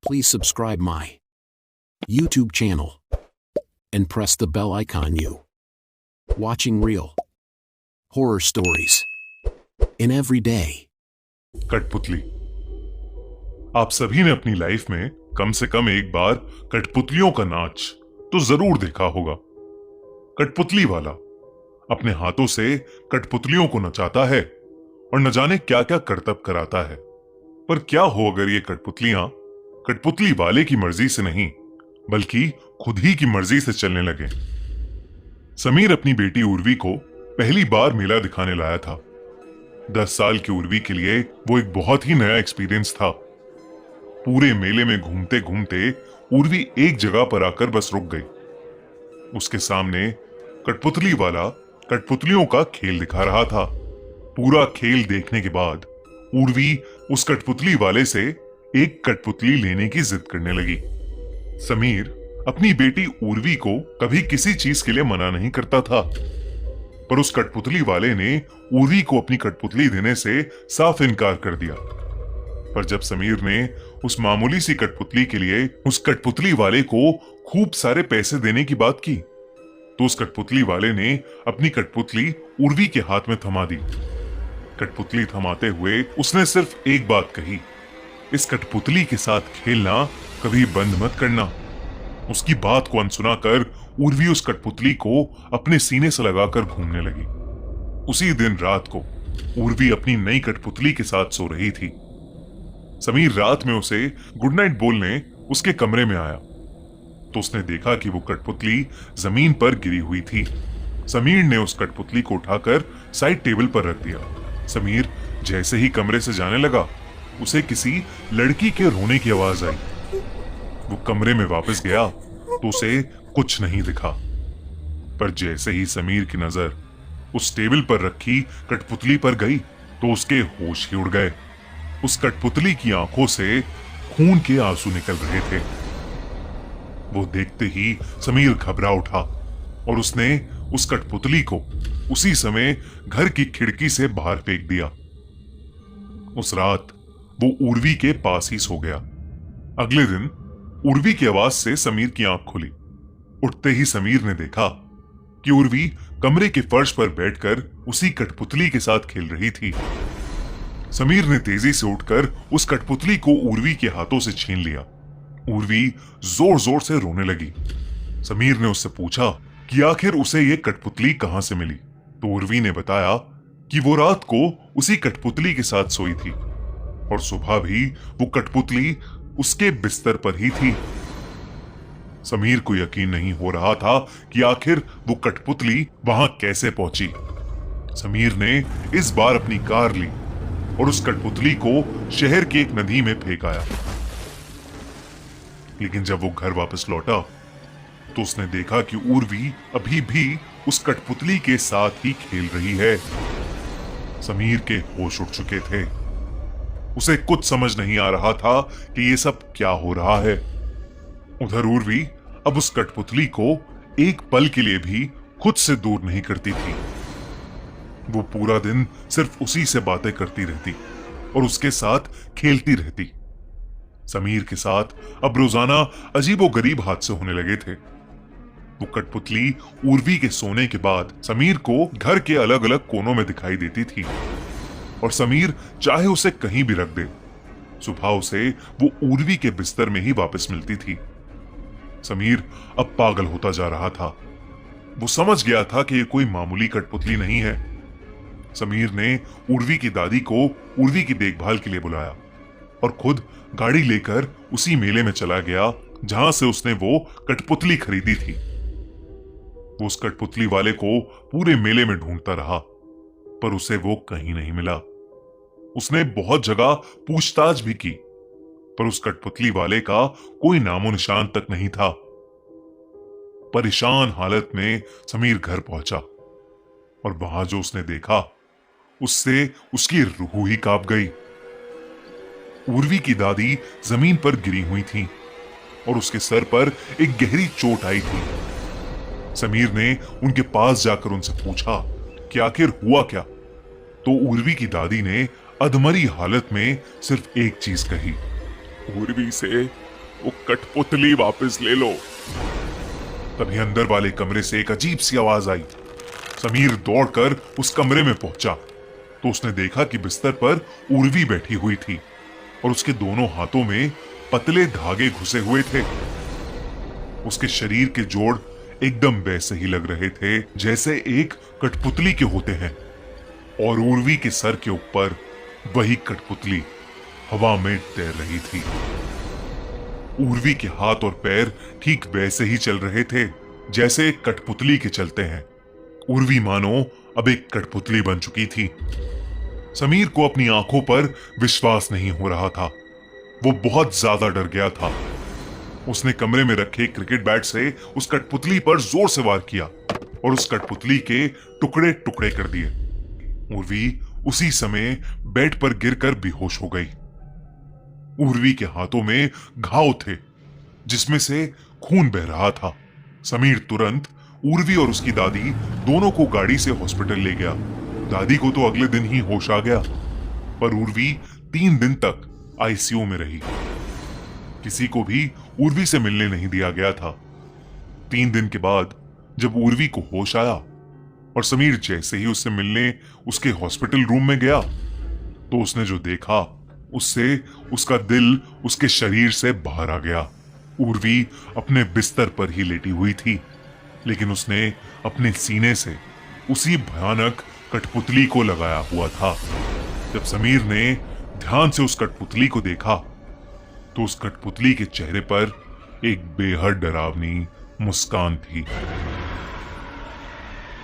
please subscribe my YouTube channel and press the bell icon. You watching real horror stories in every day. कठपुतली। आप सभी ने अपनी life में कम से कम एक बार कठपुतलियों का नाच तो जरूर देखा होगा। कठपुतली वाला अपने हाथों से कठपुतलियों को नचाता है और न जाने क्या क्या करतब कराता है। पर क्या हो अगर ये कठपुतलियां कठपुतली वाले की मर्जी से नहीं बल्कि खुद ही की मर्जी से चलने लगे। समीर अपनी बेटी उर्वी को पहली बार मेला दिखाने लाया था। 10 साल की उर्वी के लिए वो एक बहुत ही नया एक्सपीरियंस था। पूरे मेले में घूमते घूमते उर्वी एक जगह पर आकर बस रुक गई। उसके सामने कठपुतली वाला कठपुतलियों का खेल दिखा रहा था। पूरा खेल देखने के बाद उर्वी उस कठपुतली वाले से एक कठपुतली लेने की जिद करने लगी। समीर अपनी बेटी उर्वी को कभी किसी चीज के लिए मना नहीं करता था, पर उस कठपुतली वाले ने उर्वी को अपनी कठपुतली देने से साफ इनकार कर दिया। पर जब समीर ने उस मामूली सी कठपुतली के लिए उस कठपुतली वाले को खूब सारे पैसे देने की बात की, तो उस कठपुतली वाले ने अपनी कठपुतली उर्वी के हाथ में थमा दी। कठपुतली थमाते हुए उसने सिर्फ एक बात कही, इस कठपुतली के साथ खेलना कभी बंद मत करना। उसकी बात को अनसुना कर उर्वी उस कठपुतली को अपने सीने से लगाकर घूमने लगी। उसी दिन रात को उर्वी अपनी नई कठपुतली के साथ सो रही थी। समीर रात में उसे गुड नाइट बोलने उसके कमरे में आया तो उसने देखा कि वो कठपुतली जमीन पर गिरी हुई थी। समीर ने उस कठपुतली को उठाकर साइड टेबल पर रख दिया। समीर जैसे ही कमरे से जाने लगा, उसे किसी लड़की के रोने की आवाज आई। वो कमरे में वापस गया तो उसे कुछ नहीं दिखा, पर जैसे ही समीर की नजर उस टेबल पर रखी कठपुतली पर गई तो उसके होश ही उड़ गए। उस कठपुतली की आंखों से खून के आंसू निकल रहे थे। वो देखते ही समीर घबरा उठा और उसने उस कठपुतली को उसी समय घर की खिड़की से बाहर फेंक दिया। उस रात वो उर्वी के पास ही सो गया। अगले दिन उर्वी की आवाज से समीर की आंख खुली। उठते ही समीर ने देखा कि उर्वी कमरे के फर्श पर बैठकर उसी कठपुतली के साथ खेल रही थी। समीर ने तेजी से उठकर उस कठपुतली को उर्वी के हाथों से छीन लिया। उर्वी जोर जोर से रोने लगी। समीर ने उससे पूछा कि आखिर उसे ये कठपुतली कहां से मिली, तो उर्वी ने बताया कि वो रात को उसी कठपुतली के साथ सोई थी और सुबह भी वो कठपुतली उसके बिस्तर पर ही थी। समीर को यकीन नहीं हो रहा था कि आखिर वो कठपुतली वहां कैसे पहुंची। समीर ने इस बार अपनी कार ली और उस कठपुतली को शहर की एक नदी में फेंक आया। लेकिन जब वो घर वापस लौटा तो उसने देखा कि उर्वी अभी भी उस कठपुतली के साथ ही खेल रही है। समीर के होश उड़ चुके थे। उसे कुछ समझ नहीं आ रहा था कि ये सब क्या हो रहा है। उधर उर्वी अब उस कठपुतली को एक पल के लिए भी खुद से दूर नहीं करती थी। वो पूरा दिन सिर्फ उसी से बातें करती रहती और उसके साथ खेलती रहती। समीर के साथ अब रोजाना अजीबोगरीब हादसे होने लगे थे। वो कठपुतली उर्वी के सोने के बाद समीर को घर के अलग अलग कोनों में दिखाई देती थी और समीर चाहे उसे कहीं भी रख दे, सुबह उसे वो उर्वी के बिस्तर में ही वापस मिलती थी। समीर अब पागल होता जा रहा था। वो समझ गया था कि ये कोई मामूली कठपुतली नहीं है। समीर ने उर्वी की दादी को उर्वी की देखभाल के लिए बुलाया और खुद गाड़ी लेकर उसी मेले में चला गया जहां से उसने वो कठपुतली खरीदी थी। वो उस कठपुतली वाले को पूरे मेले में ढूंढता रहा, पर उसे वो कहीं नहीं मिला। उसने बहुत जगह पूछताछ भी की, पर उस कठपुतली वाले का कोई नामो निशान तक नहीं था। परेशान हालत में समीर घर पहुंचा और वहां जो उसने देखा उससे उसकी रूह ही कांप गई। उर्वी की दादी जमीन पर गिरी हुई थी और उसके सर पर एक गहरी चोट आई थी। समीर ने उनके पास जाकर उनसे पूछा कि आखिर हुआ क्या, तो उर्वी की दादी ने अधमरी हालत में सिर्फ एक चीज कही, उर्वी से वो कठपुतली वापस ले लो। तभी अंदर वाले कमरे से एक अजीब सी आवाज आई। समीर दौड़कर उस कमरे में पहुंचा तो उसने देखा कि बिस्तर पर उर्वी बैठी हुई थी और उसके दोनों हाथों में पतले धागे घुसे हुए थे। उसके शरीर के जोड़ एकदम वैसे ही लग रहे थे जैसे एक कठपुतली के होते हैं और उर्वी के सर के ऊपर वही कठपुतली हवा में तैर रही थी। उर्वी के हाथ और पैर ठीक वैसे ही चल रहे थे जैसे कठपुतली के चलते हैं। उर्वी मानो अब एक कठपुतली बन चुकी थी। समीर को अपनी आंखों पर विश्वास नहीं हो रहा था। वो बहुत ज्यादा डर गया था। उसने कमरे में रखे क्रिकेट बैट से उस कठपुतली पर जोर से वार किया और उस कठपुतली के टुकड़े टुकड़े कर दिए। उर्वी उसी समय बेड पर गिरकर बेहोश हो गई। उर्वी के हाथों में घाव थे जिसमें से खून बह रहा था। समीर तुरंत उर्वी और उसकी दादी दोनों को गाड़ी से हॉस्पिटल ले गया। दादी को तो अगले दिन ही होश आ गया, पर उर्वी 3 दिन तक आईसीयू में रही। किसी को भी उर्वी से मिलने नहीं दिया गया था। 3 दिन के बाद जब उर्वी को होश आया और समीर जैसे ही उससे मिलने उसके हॉस्पिटल रूम में गया तो उसने जो देखा उससे उसका दिल उसके शरीर से बाहर आ गया। उर्वी अपने बिस्तर पर ही लेटी हुई थी, लेकिन उसने अपने सीने से उसी भयानक कठपुतली को लगाया हुआ था। जब समीर ने ध्यान से उस कठपुतली को देखा तो उस कठपुतली के चेहरे पर एक बेहद डरावनी मुस्कान थी।